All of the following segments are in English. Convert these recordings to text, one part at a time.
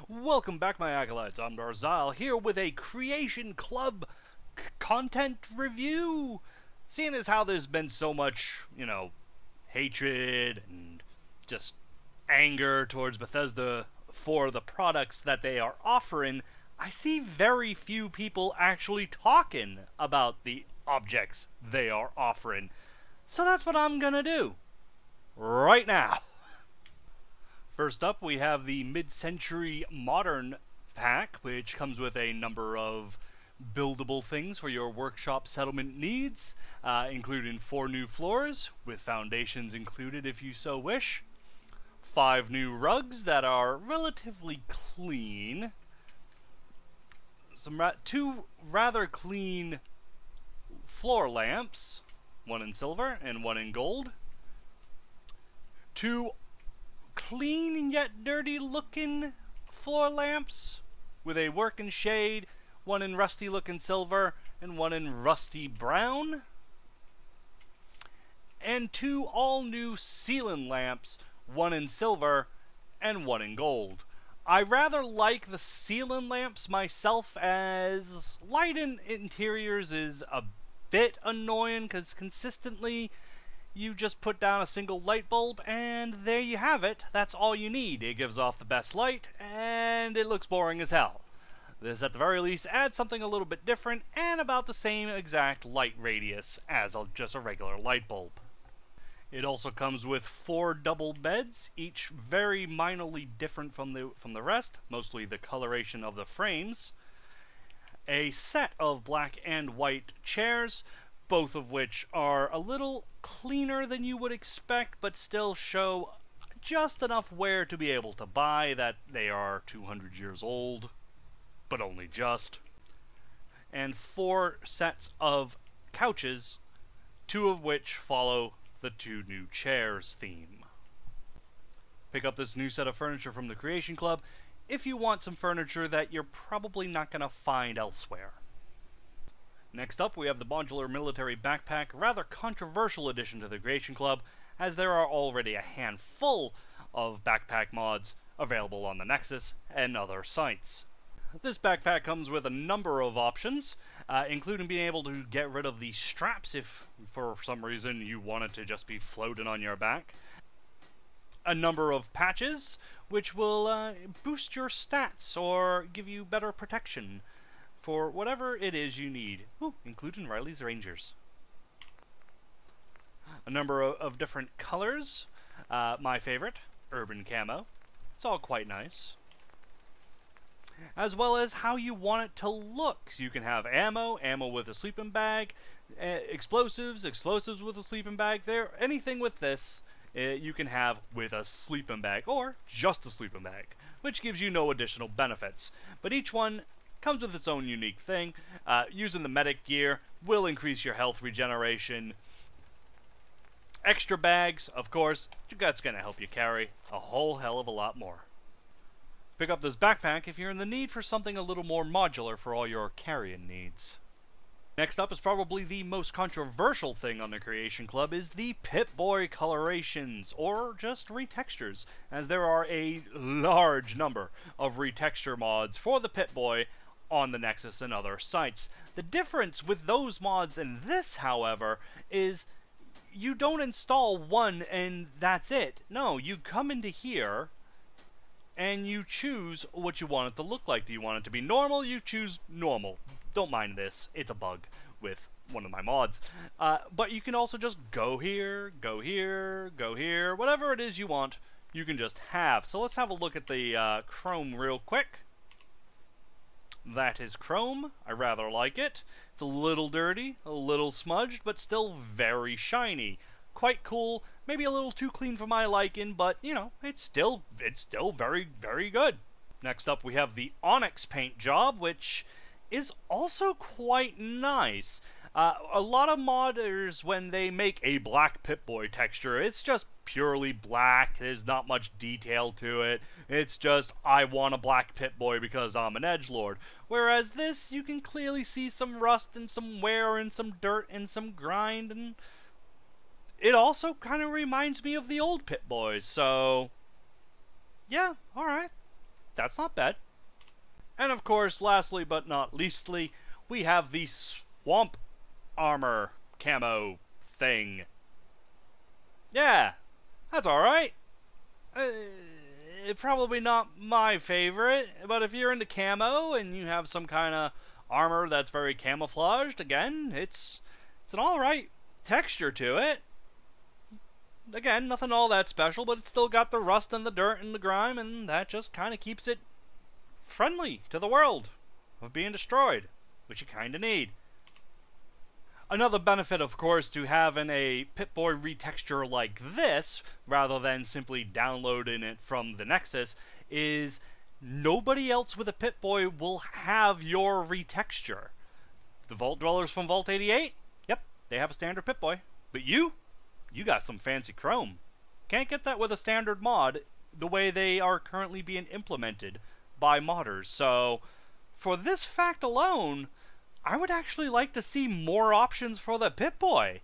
Welcome back, my acolytes. I'm Darth Xile, here with a Creation Club content review. Seeing as how there's been so much, hatred and just anger towards Bethesda for the products that they are offering, I see very few people actually talking about the objects they are offering. So that's what I'm gonna do right now. First up, we have the mid-century modern pack, which comes with a number of buildable things for your workshop settlement needs, including 4 new floors, with foundations included if you so wish, 5 new rugs that are relatively clean, 2 rather clean floor lamps, 1 in silver and 1 in gold, 2 clean yet dirty looking floor lamps with a working shade, 1 in rusty looking silver and 1 in rusty brown, and 2 all new ceiling lamps, 1 in silver and 1 in gold. I rather like the ceiling lamps myself, as light in interiors is a bit annoying because consistently you just put down a single light bulb and there you have it. That's all you need. It gives off the best light and it looks boring as hell. This at the very least adds something a little bit different and about the same exact light radius as just a regular light bulb. It also comes with 4 double beds, each very minorly different from the rest, mostly the coloration of the frames. A set of black and white chairs, both of which are a little cleaner than you would expect, but still show just enough wear to be able to buy that they are 200 years old, but only just. And 4 sets of couches, 2 of which follow the 2 new chairs theme. Pick up this new set of furniture from the Creation Club if you want some furniture that you're probably not going to find elsewhere. Next up, we have the Modular Military Backpack, rather controversial addition to the Creation Club, as there are already a handful of backpack mods available on the Nexus and other sites. This backpack comes with a number of options, including being able to get rid of the straps if, for some reason, you want it to just be floating on your back. A number of patches, which will boost your stats or give you better protection for whatever it is you need, including Riley's Rangers. A number of different colors. My favorite, Urban Camo. It's all quite nice. As well as how you want it to look. So you can have ammo with a sleeping bag, explosives with a sleeping bag. Anything with this you can have with a sleeping bag, or just a sleeping bag, which gives you no additional benefits. But each one comes with its own unique thing. Using the medic gear will increase your health regeneration. Extra bags, of course, that's going to help you carry a whole hell of a lot more. Pick up this backpack if you're in the need for something a little more modular for all your carrying needs. Next up is probably the most controversial thing on the Creation Club is the Pip-Boy colorations, or just retextures, as there are a large number of retexture mods for the Pip-Boy on the Nexus and other sites. The difference with those mods and this, however, is you don't install one and that's it. No, you come into here and you choose what you want it to look like. Do you want it to be normal? You choose normal. Don't mind this. It's a bug with one of my mods. But you can also just go here, go here, go here. Whatever it is you want, you can just have. So let's have a look at the chrome real quick. That is chrome. I rather like it. It's a little dirty, a little smudged, but still very shiny. Quite cool. Maybe a little too clean for my liking, but it's still very, very good. Next up, we have the Onyx paint job, which is also quite nice. A lot of modders, when they make a black Pip-Boy texture, it's just purely black. There's not much detail to it. It's just, I want a black Pip-Boy because I'm an edgelord. Whereas this, you can clearly see some rust and some wear and some dirt and some grind, and it also kind of reminds me of the old Pip-Boys, so yeah, alright. That's not bad. And of course, lastly but not leastly, we have the swamp armor camo thing. Yeah, that's alright. Probably not my favorite, but if you're into camo and you have some kind of armor that's very camouflaged, again, it's an alright texture to it. Again, nothing all that special, but it's still got the rust and the dirt and the grime, and that just kind of keeps it friendly to the world of being destroyed, which you kind of need. Another benefit, of course, to having a Pip-Boy retexture like this, rather than simply downloading it from the Nexus, is nobody else with a Pip-Boy will have your retexture. The Vault Dwellers from Vault 88, yep, they have a standard Pip-Boy. But you got some fancy chrome. Can't get that with a standard mod, the way they are currently being implemented by modders. So, for this fact alone, I would actually like to see more options for the Pip-Boy.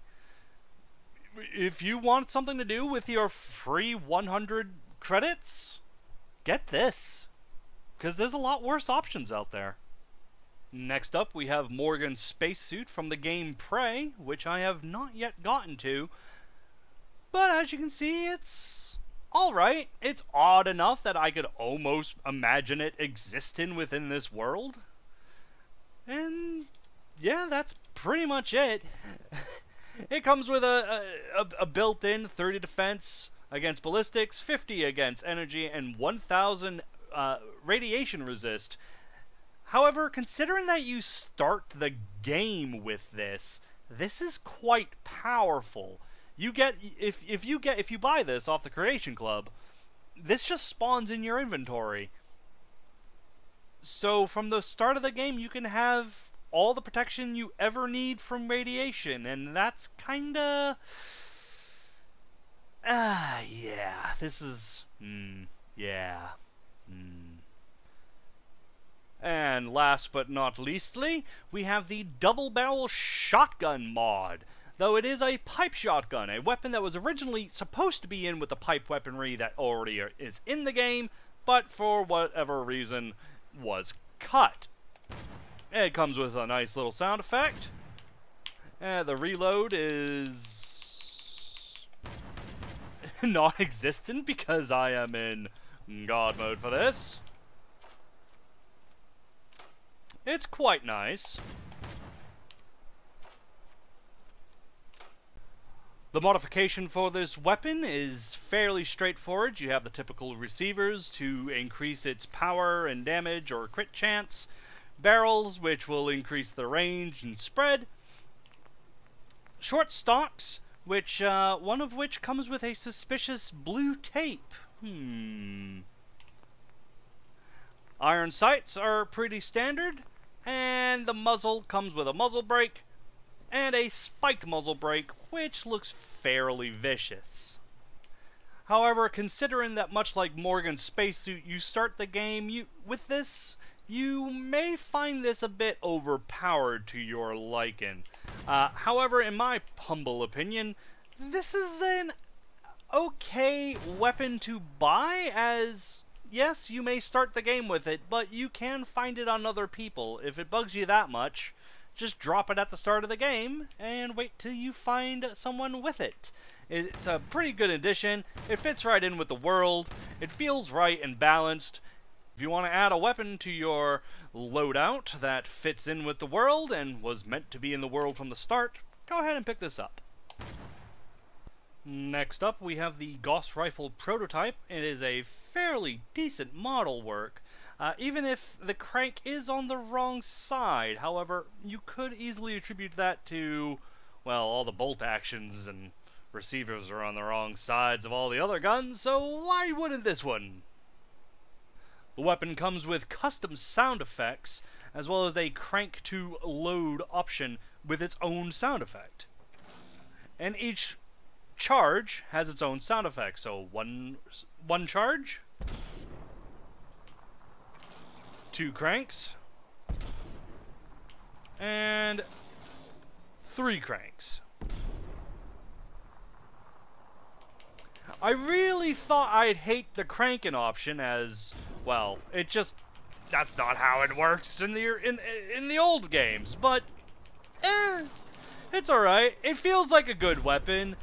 If you want something to do with your free 100 credits, get this. Because there's a lot worse options out there. Next up, we have Morgan's spacesuit from the game Prey, which I have not yet gotten to. But as you can see, it's alright. It's odd enough that I could almost imagine it existing within this world. And yeah, that's pretty much it. It comes with a built-in 30 defense against ballistics, 50 against energy, and 1000 radiation resist. However, considering that you start the game with this is quite powerful. You get if you buy this off the Creation Club, this just spawns in your inventory. So from the start of the game, you can have all the protection you ever need from radiation, and that's kinda... yeah, this is... yeah. And last but not leastly, we have the double barrel shotgun mod. Though it is a pipe shotgun, a weapon that was originally supposed to be in with the pipe weaponry that already is in the game, but for whatever reason was cut. It comes with a nice little sound effect. The reload is non-existent because I am in God mode for this. It's quite nice. The modification for this weapon is fairly straightforward. You have the typical receivers to increase its power and damage or crit chance, barrels which will increase the range and spread, short stocks, which one of which comes with a suspicious blue tape. Iron sights are pretty standard, and the muzzle comes with a muzzle brake and a spiked muzzle brake, which looks fairly vicious. However, considering that much like Morgan's spacesuit, you start the game with this, you may find this a bit overpowered to your liking. However, in my humble opinion, this is an okay weapon to buy, as yes, you may start the game with it, but you can find it on other people. If it bugs you that much, just drop it at the start of the game and wait till you find someone with it. It's a pretty good addition. It fits right in with the world. It feels right and balanced. If you want to add a weapon to your loadout that fits in with the world and was meant to be in the world from the start, go ahead and pick this up. Next up, we have the Gauss Rifle prototype. It is a fairly decent model work. Even if the crank is on the wrong side. However, you could easily attribute that to, well, all the bolt actions and receivers are on the wrong sides of all the other guns, so why wouldn't this one? The weapon comes with custom sound effects, as well as a crank to load option with its own sound effect. And each charge has its own sound effect, so one charge, 2 cranks, and 3 cranks. I really thought I'd hate the cranking option, as Well, it just that's not how it works in the old games, but it's all right. It feels like a good weapon.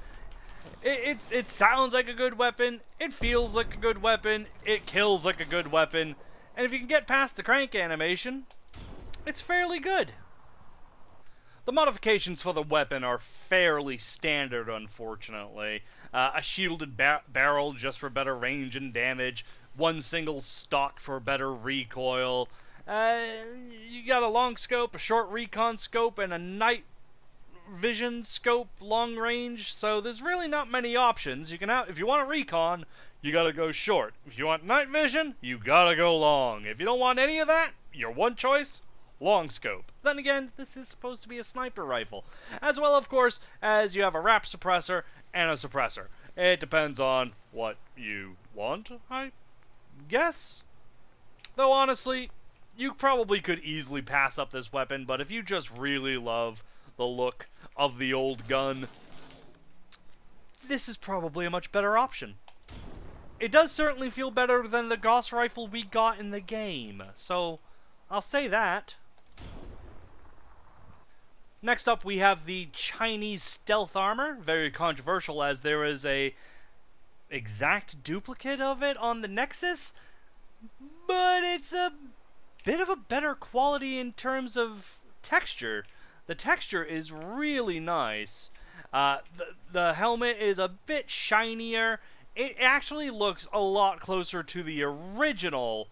It sounds like a good weapon. It feels like a good weapon. It kills like a good weapon. And if you can get past the crank animation, it's fairly good. The modifications for the weapon are fairly standard, unfortunately. A shielded barrel just for better range and damage. One single stock for better recoil. You got a long scope, a short recon scope, and a night vision scope long range. So there's really not many options. You can have, if you want a recon, you gotta go short. If you want night vision, you gotta go long. If you don't want any of that, your one choice, long scope. Then again, this is supposed to be a sniper rifle. As well, of course, as you have a wrap suppressor and a suppressor. It depends on what you want, I guess. Though honestly, you probably could easily pass up this weapon, but if you just really love the look of the old gun, this is probably a much better option. It does certainly feel better than the Gauss rifle we got in the game, so I'll say that. Next up, we have the Chinese stealth armor. Very controversial, as there is a exact duplicate of it on the Nexus, but it's a bit of a better quality in terms of texture. The texture is really nice. The helmet is a bit shinier. It actually looks a lot closer to the original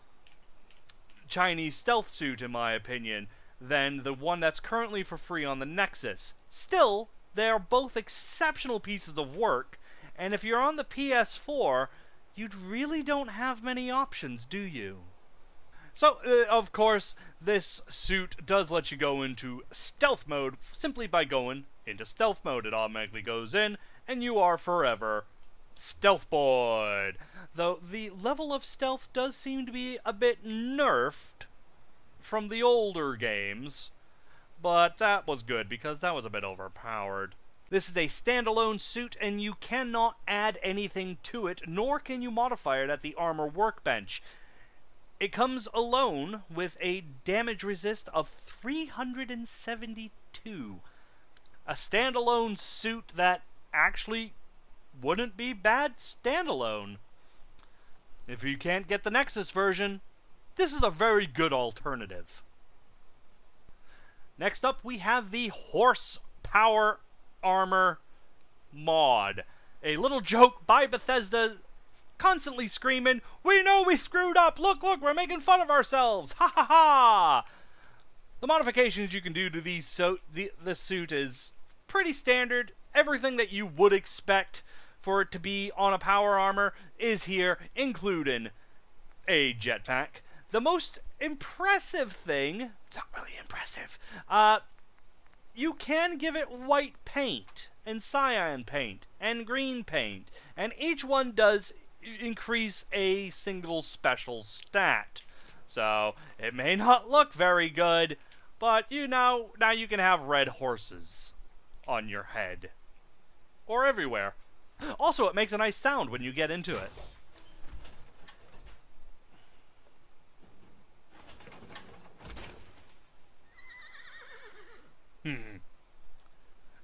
Chinese stealth suit, in my opinion, than the one that's currently for free on the Nexus. Still, they are both exceptional pieces of work, and if you're on the PS4, you really don't have many options, do you? So, of course, this suit does let you go into stealth mode simply by going into stealth mode. It automatically goes in, and you are forever stealth boy. Though the level of stealth does seem to be a bit nerfed from the older games, but that was good because that was a bit overpowered. This is a standalone suit, and you cannot add anything to it, nor can you modify it at the armor workbench. It comes alone with a damage resist of 372. A standalone suit that actually wouldn't be bad standalone. If you can't get the Nexus version, this is a very good alternative. Next up, we have the Horsepower Armor mod. A little joke by Bethesda, constantly screaming, "We know we screwed up! Look, look, we're making fun of ourselves! Ha ha ha!" The modifications you can do to this suit is pretty standard. Everything that you would expect for it to be on a power armor is here, including a jetpack. The most impressive thing, it's not really impressive, you can give it white paint, and cyan paint, and green paint, and each one does increase a single special stat. So, it may not look very good, but now you can have red horses on your head. Or everywhere. Also, it makes a nice sound when you get into it.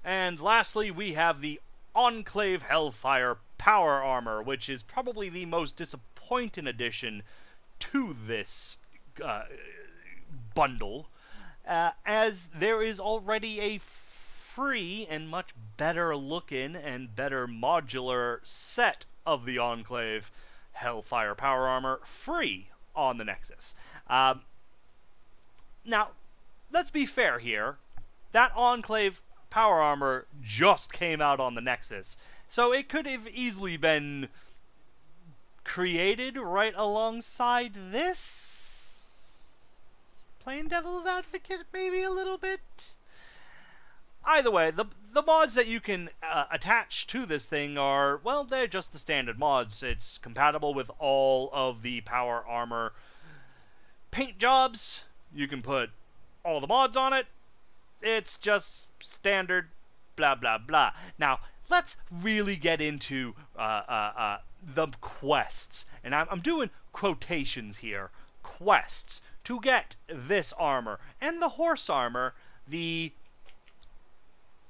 And lastly, we have the Enclave Hellfire Power Armor, which is probably the most disappointing addition to this bundle, as there is already a free and much better looking and better modular set of the Enclave Hellfire Power Armor free on the Nexus. Now, let's be fair here. That Enclave Power Armor just came out on the Nexus, so it could have easily been created right alongside this. Playing devil's advocate maybe a little bit. Either way, the mods that you can attach to this thing are, well, they're just the standard mods. It's compatible with all of the power armor paint jobs. You can put all the mods on it. It's just standard blah blah blah. Now, let's really get into the quests, and I'm doing quotations here, quests, to get this armor, and the horse armor, the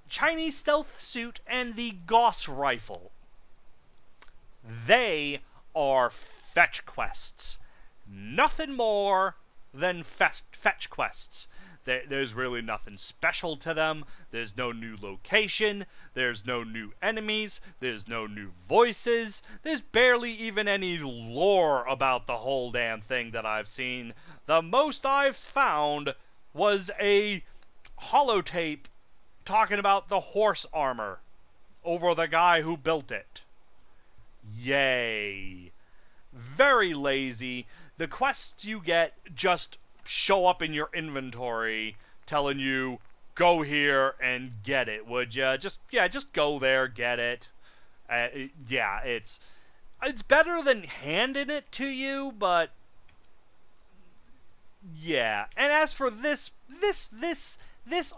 Chinese stealth suit, and the Gauss rifle. They are fetch quests. Nothing more than fetch quests. There's really nothing special to them. There's no new location. There's no new enemies. There's no new voices. There's barely even any lore about the whole damn thing that I've seen. The most I've found was a holotape talking about the horse armor over the guy who built it. Yay. Very lazy. The quests you get just show up in your inventory telling you, go here and get it, would ya? Just go there, get it. Yeah, it's better than handing it to you, but yeah. And as for this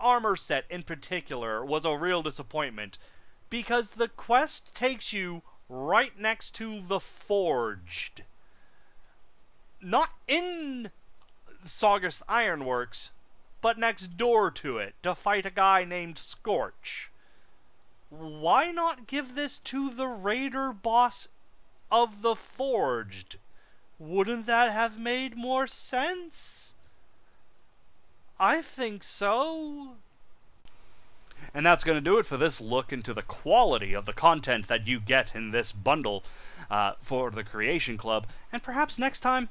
armor set in particular was a real disappointment, because the quest takes you right next to the Forged. Not in Saugus Ironworks, but next door to it, to fight a guy named Scorch. Why not give this to the raider boss of the Forged? Wouldn't that have made more sense? I think so. And that's going to do it for this look into the quality of the content that you get in this bundle for the Creation Club. And perhaps next time,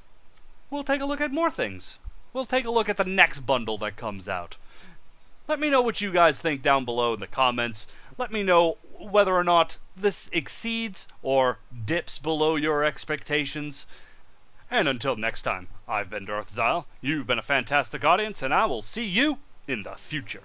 we'll take a look at more things. We'll take a look at the next bundle that comes out. Let me know what you guys think down below in the comments. Let me know whether or not this exceeds or dips below your expectations. And until next time, I've been Darth Xile, you've been a fantastic audience, and I will see you in the future.